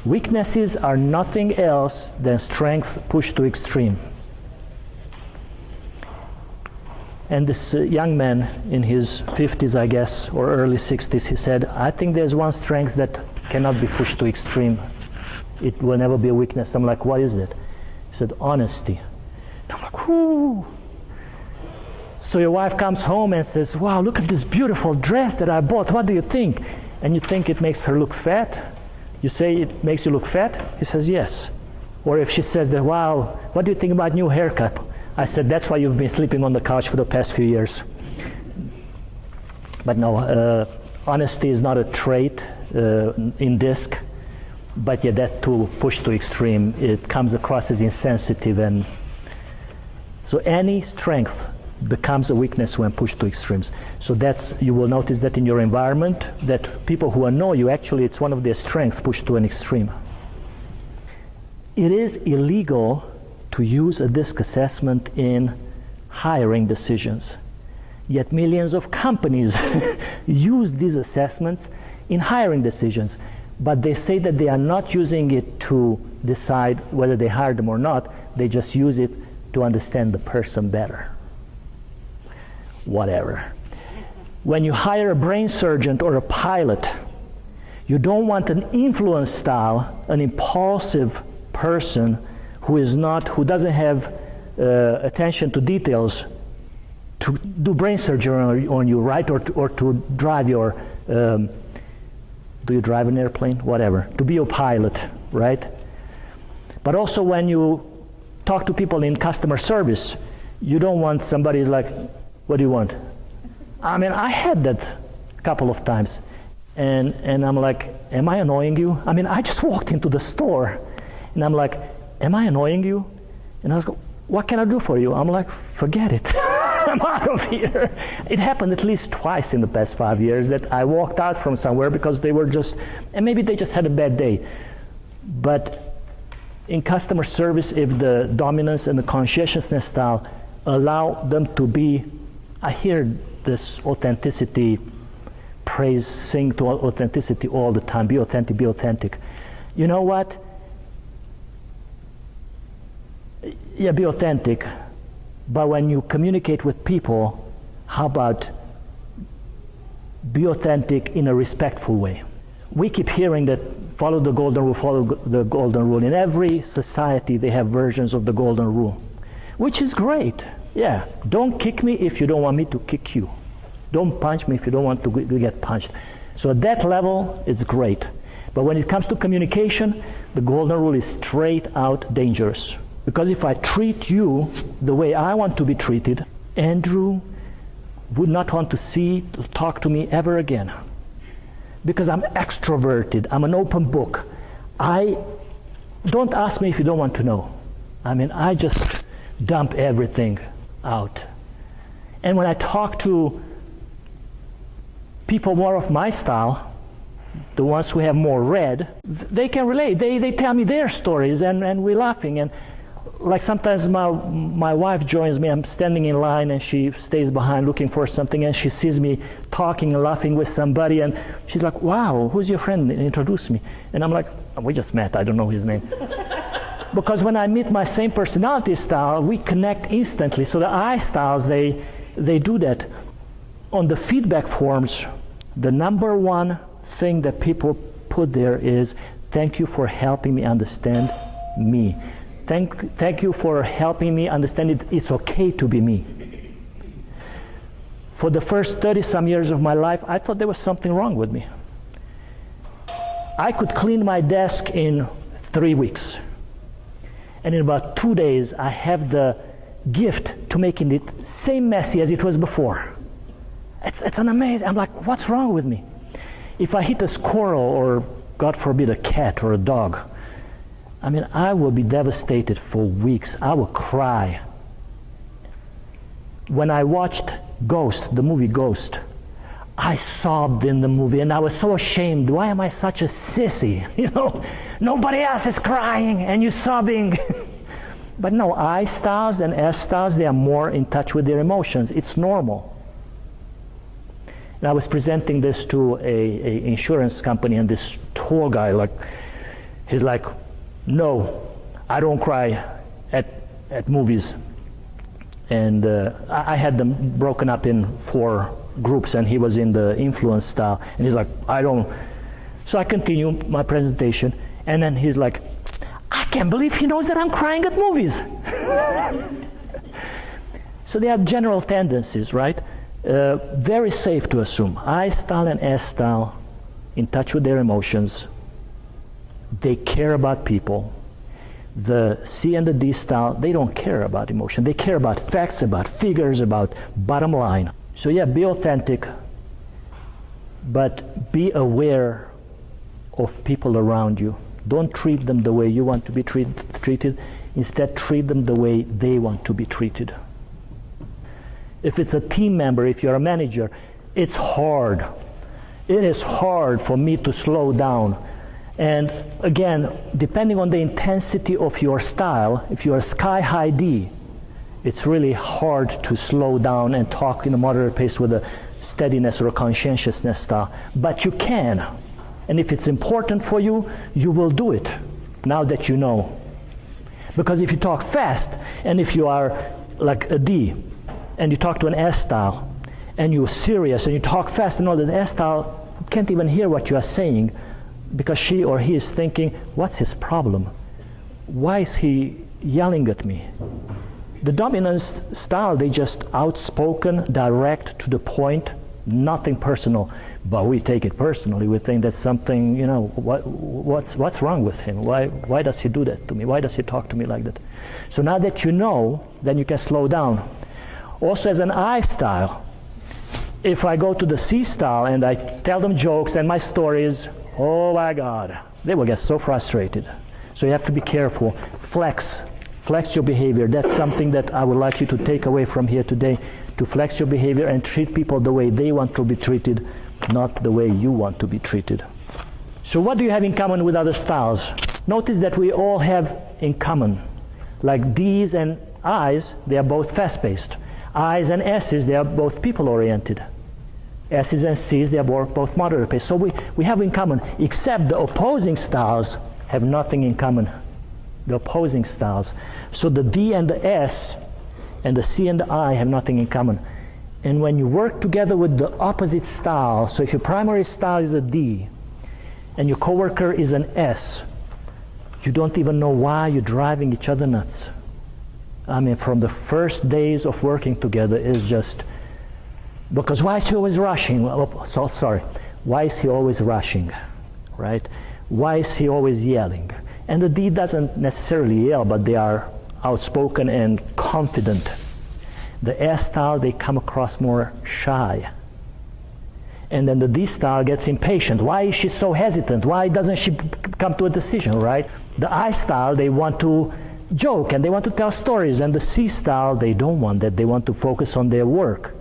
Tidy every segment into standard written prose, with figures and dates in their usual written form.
Weaknesses are nothing else than strength pushed to extreme. And this young man in his 50s, I guess, or early 60s, he said, I think there's one strength that cannot be pushed to extreme. It will never be a weakness. I'm like, what is it? He said, honesty. And I'm like, whoo. So your wife comes home and says, wow, look at this beautiful dress that I bought. What do you think? And you think it makes her look fat? You say it makes you look fat? He says, yes. Or if she says that, wow, what do you think about new haircut? I said, that's why you've been sleeping on the couch for the past few years. But no, honesty is not a trait in DISC, but yeah, that too pushed to extreme. It comes across as insensitive, and so any strength becomes a weakness when pushed to extremes. So that's, you will notice that in your environment, that people who annoy you, actually it's one of their strengths pushed to an extreme. It is illegal to use a DISC assessment in hiring decisions. Yet millions of companies use these assessments in hiring decisions, but they say that they are not using it to decide whether they hire them or not. They just use it to understand the person better. Whatever. When you hire a brain surgeon or a pilot, you don't want an influence style, an impulsive person who doesn't have attention to details to do brain surgery on you, right? Or to drive your, do you drive an airplane? Whatever, to be your pilot, right? But also when you talk to people in customer service, you don't want somebody who's like, what do you want? I mean, I had that a couple of times. And I'm like, am I annoying you? I mean, I just walked into the store and I'm like, am I annoying you? And I was like, what can I do for you? I'm like, forget it. I'm out of here. It happened at least twice in the past 5 years that I walked out from somewhere because they were just, and maybe they just had a bad day. But in customer service, if the dominance and the conscientiousness style allow them to be, I hear this authenticity praise, sing to authenticity all the time. Be authentic, be authentic. You know what? Yeah, be authentic. But when you communicate with people, how about be authentic in a respectful way? We keep hearing that follow the golden rule, follow the golden rule. In every society, they have versions of the golden rule, which is great. Yeah, don't kick me if you don't want me to kick you. Don't punch me if you don't want to get punched. So at that level, it's great. But when it comes to communication, the golden rule is straight out dangerous. Because if I treat you the way I want to be treated, Andrew would not want to talk to me ever again. Because I'm extroverted, I'm an open book. Don't ask me if you don't want to know. I mean, I just dump everything out. And when I talk to people more of my style, the ones who have more red, they can relate. They tell me their stories and we're laughing. And like sometimes my wife joins me, I'm standing in line and she stays behind looking for something and she sees me talking and laughing with somebody and she's like, wow, who's your friend? Introduce me. And I'm like, oh, we just met, I don't know his name. Because when I meet my same personality style, we connect instantly. So the I styles, they do that. On the feedback forms, the number one thing that people put there is, thank you for helping me understand me. Thank you for helping me understand it's okay to be me. For the first 30-some years of my life, I thought there was something wrong with me. I could clean my desk in 3 weeks. And in about 2 days, I have the gift to making it same messy as it was before. It's an amazing, I'm like, what's wrong with me? If I hit a squirrel or, God forbid, a cat or a dog, I mean, I will be devastated for weeks. I will cry. When I watched Ghost, the movie Ghost, I sobbed in the movie and I was so ashamed. Why am I such a sissy? You know, nobody else is crying and you're sobbing. But no, I styles and S styles, they are more in touch with their emotions. It's normal. And I was presenting this to a insurance company and this tour guy, like, He's like, no, I don't cry at movies. And I had them broken up in 4 groups, and he was in the influence style. And he's like, I don't. So I continue my presentation, and then he's like, I can't believe he knows that I'm crying at movies. So they have general tendencies, right? Very safe to assume. I style and S style, in touch with their emotions. They care about people. The C and the D style, they don't care about emotion. They care about facts, about figures, about bottom line. So yeah, be authentic, but be aware of people around you. Don't treat them the way you want to be treated. Instead, treat them the way they want to be treated. If it's a team member, if you're a manager, it's hard. It is hard for me to slow down. And again, depending on the intensity of your style, if you're a sky-high D, it's really hard to slow down and talk in a moderate pace with a steadiness or a conscientiousness style. But you can. And if it's important for you, you will do it, now that you know. Because if you talk fast, and if you are like a D, and you talk to an S style, and you're serious, and you talk fast, and all the S style can't even hear what you are saying, because she or he is thinking, what's his problem? Why is he yelling at me? The dominant style, they just outspoken, direct, to the point, nothing personal. But we take it personally. We think that's something, you know, what's wrong with him? Why does he do that to me? Why does he talk to me like that? So now that you know, then you can slow down. Also as an I style, if I go to the C style and I tell them jokes and my stories, oh my God, they will get so frustrated. So you have to be careful. Flex your behavior. That's something that I would like you to take away from here today, to flex your behavior and treat people the way they want to be treated, not the way you want to be treated. So what do you have in common with other styles? Notice that we all have in common. Like D's and I's, they are both fast-paced. I's and S's, they are both people-oriented. S's and C's, they are both moderate-paced. So we have in common, except the opposing styles have nothing in common. The opposing styles. So the D and the S and the C and the I have nothing in common. And when you work together with the opposite style, so if your primary style is a D and your coworker is an S, you don't even know why you're driving each other nuts. I mean, from the first days of working together, it's just, because why is he always rushing? Why is he always rushing, right? Why is he always yelling? And the D doesn't necessarily yell, but they are outspoken and confident. The S style, they come across more shy. And then the D style gets impatient. Why is she so hesitant? Why doesn't she come to a decision, right? The I style, they want to joke and they want to tell stories. And the C style, they don't want that. They want to focus on their work.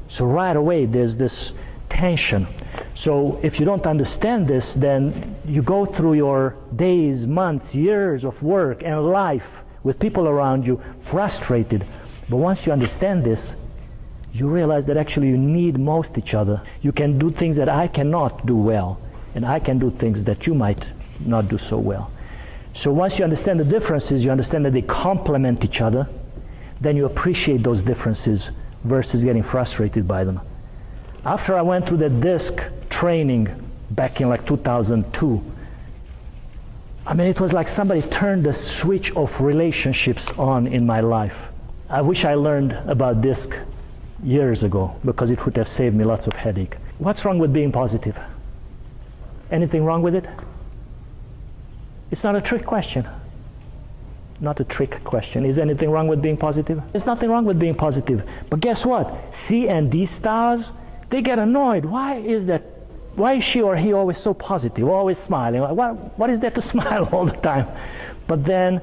So right away, there's this tension. So if you don't understand this, then you go through your days, months, years of work and life with people around you frustrated. But once you understand this, you realize that actually you need most each other. You can do things that I cannot do well, and I can do things that you might not do so well. So once you understand the differences, you understand that they complement each other, then you appreciate those differences versus getting frustrated by them. After I went through the DISC training back in like 2002, I mean, it was like somebody turned the switch of relationships on in my life. I wish I learned about DISC years ago, because it would have saved me lots of headache. What's wrong with being positive? Anything wrong with it? It's not a trick question. Not a trick question. Is anything wrong with being positive? There's nothing wrong with being positive. But guess what? C and D styles, they get annoyed. Why is that? Why is she or he always so positive, always smiling? What is there to smile all the time? But then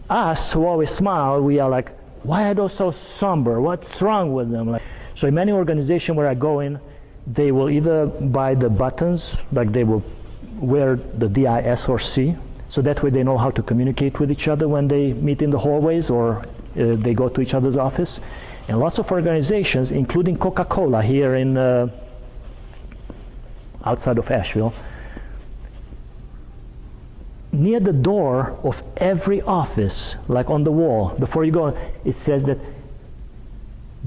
us who always smile, we are like, why are they so somber? What's wrong with them? So in many organizations where I go in, they will either buy the buttons, like they will wear the D, I, S, or C, so that way they know how to communicate with each other when they meet in the hallways or they go to each other's office. And lots of organizations, including Coca-Cola here in outside of Asheville, near the door of every office, like on the wall, before you go, it says that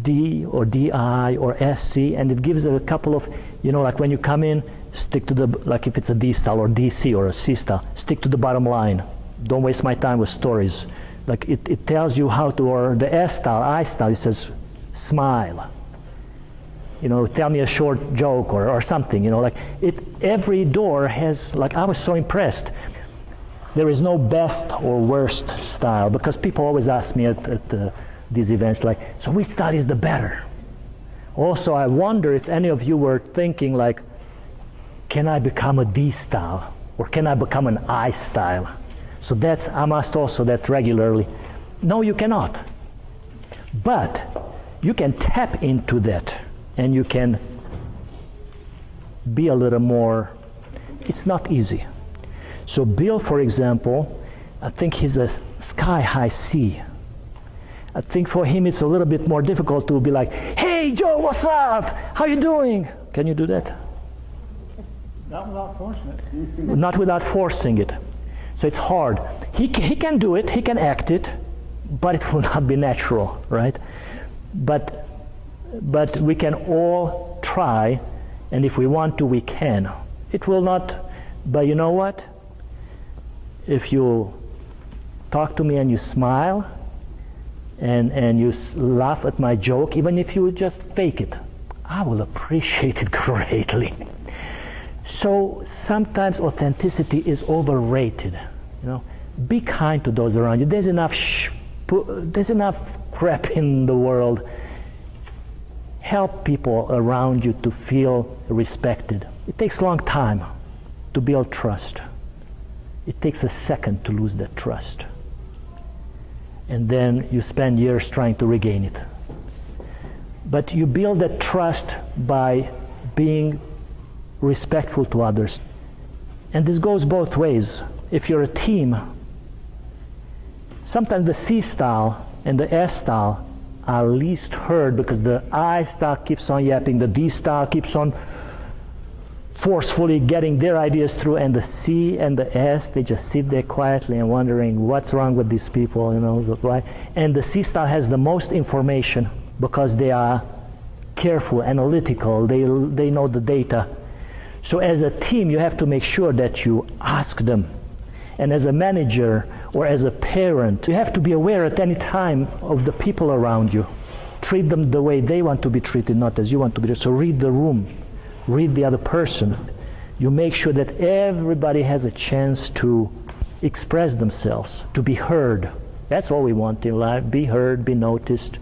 D or DI or SC, and it gives a couple of, like when you come in, stick to the, like if it's a D style or DC or a C style, stick to the bottom line. Don't waste my time with stories. Like it tells you how to, or the S style, I style, it says smile. Tell me a short joke or something, like every door has, like I was so impressed. There is no best or worst style, because people always ask me at these events, like, so which style is the better? Also, I wonder if any of you were thinking like, can I become a D style? Or can I become an I style? So I'm asked also that regularly. No, you cannot. But you can tap into that, and you can be a little more, it's not easy. So Bill, for example, I think he's a sky-high C. I think for him it's a little bit more difficult to be like, hey Joe, what's up? How you doing? Can you do that? Not without forcing it. Not without forcing it. So it's hard. He can do it, he can act it, but it will not be natural, right? But we can all try, and if we want to, we can. It will not, but you know what? If you talk to me and you smile, and you laugh at my joke, even if you just fake it, I will appreciate it greatly. So sometimes authenticity is overrated. Be kind to those around you. There's enough crap in the world. Help people around you to feel respected. It takes a long time to build trust. It takes a second to lose that trust. And then you spend years trying to regain it. But you build that trust by being respectful to others. And this goes both ways. If you're a team, sometimes the C style and the S style are least heard because the I style keeps on yapping, the D style keeps on forcefully getting their ideas through, and the C and the S, they just sit there quietly and wondering what's wrong with these people, right? And the C style has the most information because they are careful, analytical, they know the data. So as a team, you have to make sure that you ask them. And as a manager or as a parent, you have to be aware at any time of the people around you. Treat them the way they want to be treated, not as you want to be treated. So read the room. Read the other person. You make sure that everybody has a chance to express themselves, to be heard. That's all we want in life, be heard, be noticed.